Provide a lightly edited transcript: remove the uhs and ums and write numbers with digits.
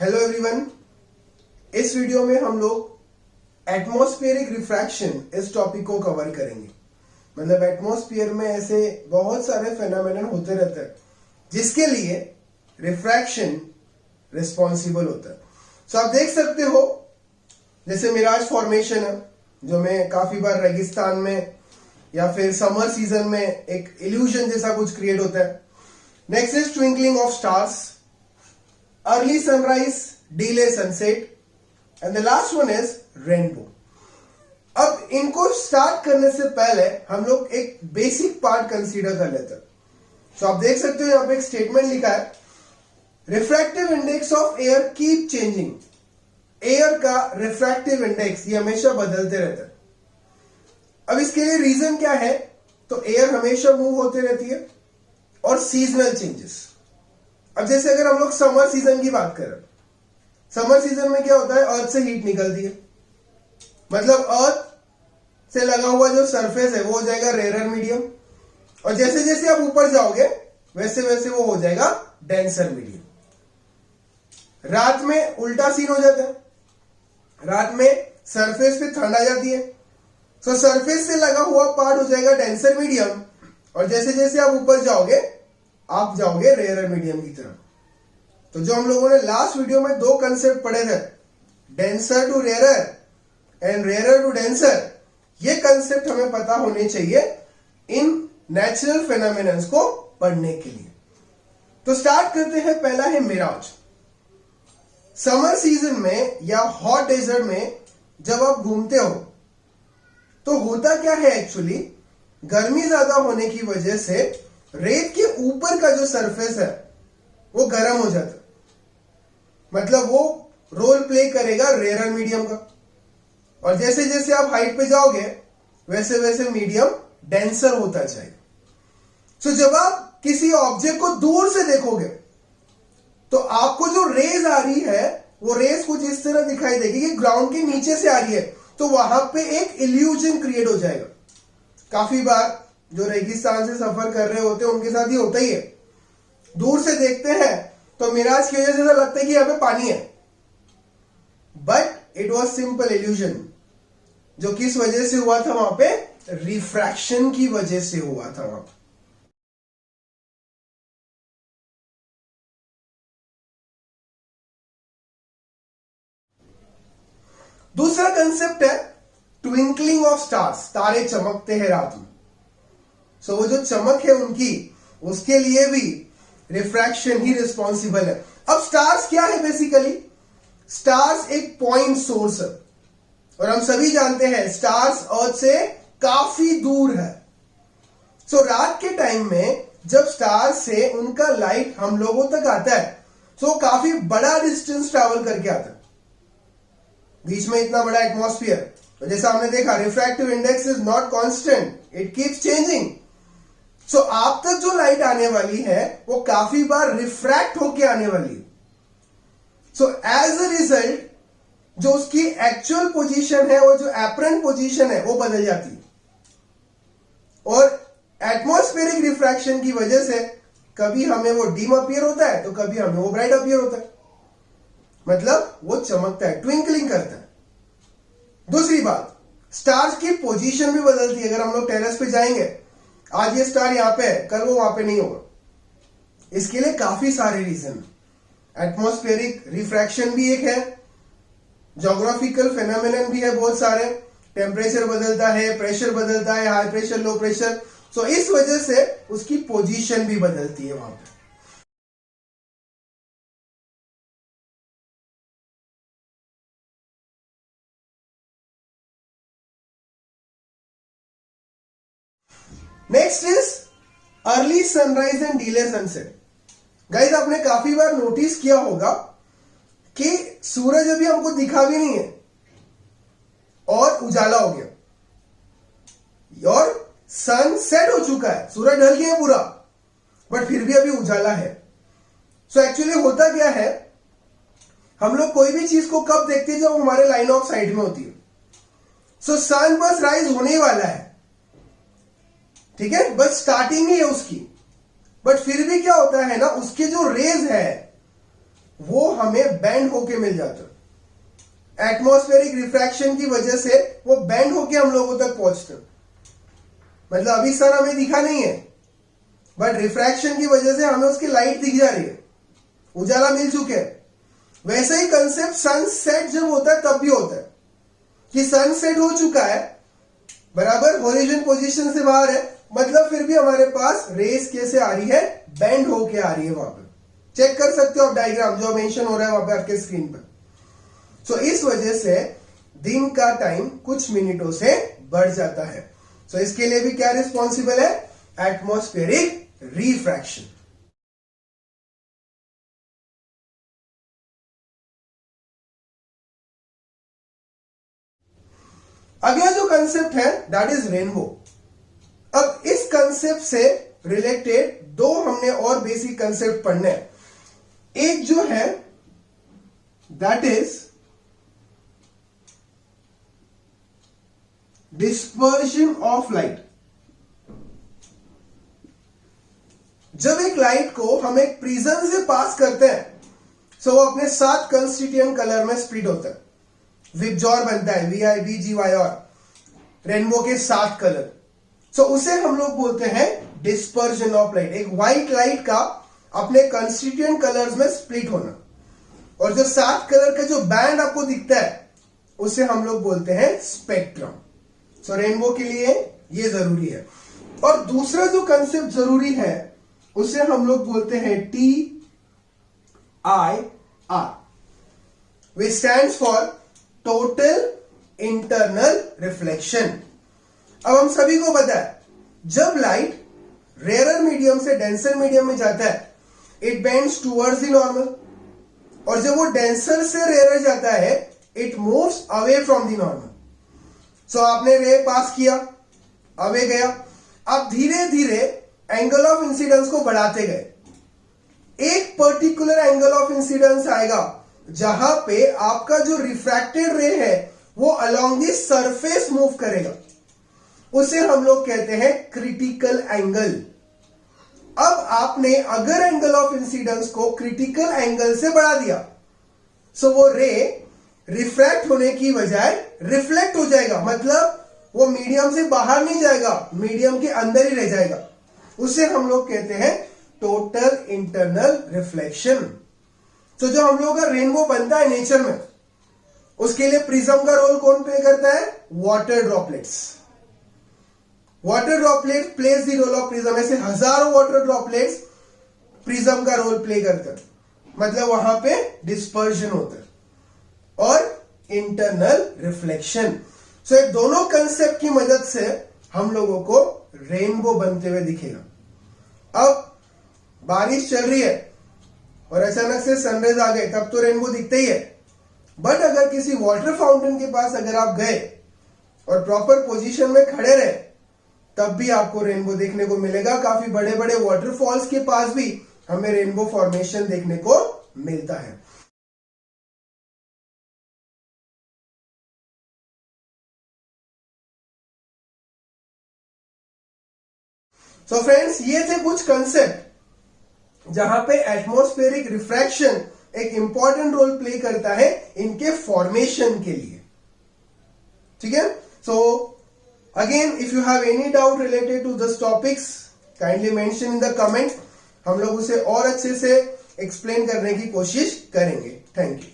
Hello everyone, इस video में हम लोग एटमॉस्फेरिक रिफ्रैक्शन इस टॉपिक को कवर करेंगे। मतलब एटमॉस्फेयर में ऐसे बहुत सारे फेनोमेनन होते रहते हैं जिसके लिए रिफ्रैक्शन रिस्पॉन्सिबल होता है। सो आप देख सकते हो जैसे मिराज फॉर्मेशन है जो में काफी बार रेगिस्तान में या फिर समर सीजन में एक इल्यूजन जैसा कुछ क्रिएट होता है। Next is twinkling of stars, early sunrise, delay sunset, and the last one is rainbow. अब इनको स्टार्ट करने से पहले हम लोग एक बेसिक पार्ट कंसीडर कर लेते हैं। तो आप देख सकते हो यहां पे एक स्टेटमेंट लिखा है, refractive index of air keep changing. Air का रिफ्रैक्टिव इंडेक्स ये हमेशा बदलते रहता है। अब इसके लिए रीजन क्या है? तो एयर हमेशा मूव होती रहती है और सीजनल चेंजेस। अब जैसे अगर हम लोग समर सीजन की बात करें, समर सीजन में क्या होता है, अर्थ से हीट निकलती है, मतलब अर्थ से लगा हुआ जो सरफेस है वो हो जाएगा रेयर मीडियम, और जैसे जैसे आप ऊपर जाओगे वैसे वैसे वो हो जाएगा डेंसर मीडियम। रात में उल्टा सीन हो जाता है, रात में सरफेस पे ठंड आ जाती है, तो सरफेस से लगा हुआ पार्ट हो जाएगा डेंसर मीडियम, और जैसे जैसे आप ऊपर जाओगे आप जाओगे रेयर मीडियम की तरफ। तो जो हम लोगों ने लास्ट वीडियो में दो कंसेप्ट पढ़े थे, denser to rare and rare to denser, ये कंसेप्ट हमें पता होने चाहिए इन नेचुरल फेनोमेनन्स को पढ़ने के लिए। तो स्टार्ट करते हैं। पहला है मिराज। समर सीजन में या हॉट डेजर्ट में जब आप घूमते हो तो होता क्या है, एक्चुअली गर्मी ज्यादा होने की वजह से रेत के ऊपर का जो सरफेस है वो गर्म हो जाता है, मतलब वो रोल प्ले करेगा रेयर मीडियम का, और जैसे जैसे आप हाइट पे जाओगे वैसे वैसे मीडियम डेंसर होता जाएगा। सो जब आप किसी ऑब्जेक्ट को दूर से देखोगे तो आपको जो रेज आ रही है वो रेज कुछ इस तरह दिखाई देगी कि ग्राउंड के नीचे से आ रही है, तो वहां पे एक इल्यूजन क्रिएट हो जाएगा। काफी बार जो रेगिस्तान से सफर कर रहे होते हैं उनके साथ ही होता ही है, दूर से देखते हैं तो मिराज की वजह से ऐसा लगता है कि यहां पे पानी है, but it was simple illusion. जो किस वजह से हुआ था वहां पे? रिफ्रैक्शन की वजह से हुआ था वहां पे। दूसरा कंसेप्ट है ट्विंकलिंग ऑफ स्टार्स, तारे चमकते हैं रात में। सो वो जो चमक है उनकी, उसके लिए भी रिफ्रैक्शन ही रिस्पॉन्सिबल है। अब स्टार्स क्या है? बेसिकली स्टार्स एक पॉइंट सोर्स है, और हम सभी जानते हैं स्टार्स अर्थ से काफी दूर है। सो रात के टाइम में जब स्टार्स से उनका लाइट हम लोगों तक आता है तो काफी बड़ा डिस्टेंस ट्रैवल करके आता है। बीच में इतना बड़ा एटमॉस्फेयर, तो जैसा हमने देखा refractive index is not constant, it keeps changing. So आप तक जो लाइट आने वाली है वो काफी बार रिफ्रैक्ट होके आने वाली है। सो एज अ रिजल्ट जो उसकी एक्चुअल पोजीशन है, वो जो एपरेंट पोजीशन है वो बदल जाती है, और एटमॉस्फेरिक रिफ्रैक्शन की वजह से कभी हमें वो डिम अपीयर होता है तो कभी हमें वो ब्राइट अपीयर होता है, मतलब वो चमकता है, ट्विंकलिंग करता है। दूसरी बात, स्टार्स की पोजीशन भी बदलती है। अगर हम लोग टेरेस पे जाएंगे, आज ये स्टार यहां पे है, कल वो वहां पे नहीं होगा। इसके लिए काफी सारे रीजन, एटमॉस्फेरिक रिफ्रैक्शन भी एक है, ज्योग्राफिकल फेनोमेनन भी है बहुत सारे, टेम्परेचर बदलता है, प्रेशर बदलता है, हाई प्रेशर, लो प्रेशर, सो इस वजह से उसकी पोजीशन भी बदलती है वहां पे। Next is early sunrise and delay sunset. Guys आपने काफी बार नोटिस किया होगा कि सूरज अभी हमको दिखा भी नहीं है और उजाला हो गया, और सन सेट हो चुका है, सूरज ढल गया है पूरा, बट फिर भी अभी उजाला है। सो एक्चुअली होता क्या है, हम लोग कोई भी चीज को कब देखते हैं? जब हमारे लाइन ऑफ साइट में होती है। सो सन बस राइज होने ही वाला है, ठीक है, बस स्टार्टिंग ही है उसकी, बट फिर भी क्या होता है ना, उसके जो रेज है वो हमें बेंड होके मिल जाता है। एटमॉस्फेरिक रिफ्रैक्शन की वजह से वो बेंड होके हम लोगों तक पहुंचते, मतलब अभी सन हमें दिखा नहीं है, बट रिफ्रैक्शन की वजह से हमें उसकी लाइट दिख जा रही है, उजाला मिल चुके हैं। वैसा ही कंसेप्ट सनसेट जब होता है तब भी होता है कि सनसेट हो चुका है, बराबर हॉरिजॉन पोजीशन से बाहर है, मतलब फिर भी हमारे पास रेस कैसे आ रही है, बेंड होके आ रही है। वहां पर चेक कर सकते हो आप डायग्राम जो मेंशन हो रहा है वहां पे आपके स्क्रीन पर। सो इस वजह से दिन का टाइम कुछ मिनटों से बढ़ जाता है। सो इसके लिए भी क्या रिस्पॉन्सिबल है, एटमॉस्फेरिक रिफ्रैक्शन। अगला जो कंसेप्ट है दैट इज रेनबो। अब इस कंसेप्ट से रिलेटेड दो हमने और बेसिक कंसेप्ट पढ़ने हैं। एक जो है that is dispersion of light. जब एक लाइट को हम एक प्रिज्म से पास करते हैं सो वो अपने 7 कंस्टिट्यूएंट कलर में स्प्लिट होता है, विबजॉर बनता है, VIBGYOR, रेनबो के 7 कलर। सो उसे हम लोग बोलते हैं डिस्पर्जन ऑफ लाइट। एक व्हाइट लाइट का अपने कंस्टिट्यूएंट कलर्स में स्प्लिट होना, और जो 7 कलर का जो बैंड आपको दिखता है उसे हम लोग बोलते हैं स्पेक्ट्रम। सो रेनबो के लिए ये जरूरी है। और दूसरा जो कंसेप्ट जरूरी है उसे हम लोग बोलते हैं TIR, which stands for total internal reflection. अब हम सभी को पता है जब लाइट रेयर मीडियम से डेंसर मीडियम में जाता है it bends towards the normal, और जब वो डेंसर से रेयर जाता है it moves away from the normal. So आपने रे पास किया, अवे गया, आप धीरे धीरे एंगल ऑफ इंसिडेंस को बढ़ाते गए। एक पर्टिकुलर एंगल ऑफ इंसिडेंस आएगा जहां पे आपका जो रिफ्रैक्टेड रे है वो अलोंग द सरफेस मूव करेगा, उसे हम लोग कहते हैं क्रिटिकल एंगल। अब आपने अगर एंगल ऑफ इंसिडेंस को क्रिटिकल एंगल से बढ़ा दिया सो वो रे रिफ्रैक्ट होने की बजाय रिफ्लेक्ट हो जाएगा, मतलब वो मीडियम से बाहर नहीं जाएगा, मीडियम के अंदर ही रह जाएगा। उसे हम लोग कहते हैं टोटल इंटरनल रिफ्लेक्शन। तो जो हम लोग का रेनबो बनता है नेचर में, उसके लिए प्रिज्म का रोल कौन प्ले करता है, water droplets. Water droplet plays the role of prism. ऐसे हजारों वाटर ड्रॉपलेट्स प्रिज्म का रोल प्ले करते हैं, मतलब वहां पे डिस्पर्जन होता है और इंटरनल रिफ्लेक्शन। सो ये दोनों कंसेप्ट की मदद से हम लोगों को रेनबो बनते हुए दिखेगा। अब बारिश चल रही है और अचानक से सनराइज आ गए तब तो रेनबो दिखता ही है, बट अगर किसी वाटर फाउंटेन के पास अगर आप गए और प्रॉपर पोजीशन में खड़े रहे तब भी आपको रेनबो देखने को मिलेगा। काफी बड़े बड़े वाटरफॉल्स के पास भी हमें रेनबो फॉर्मेशन देखने को मिलता है। सो फ्रेंड्स, ये थे कुछ कंसेप्ट जहां पे एटमॉस्फेरिक रिफ्रैक्शन एक इंपॉर्टेंट रोल प्ले करता है इनके फॉर्मेशन के लिए। ठीक है, so again if you have any doubt related to this topics kindly mention in the comment. हम लोग उसे और अच्छे से एक्सप्लेन करने की कोशिश करेंगे। Thank you.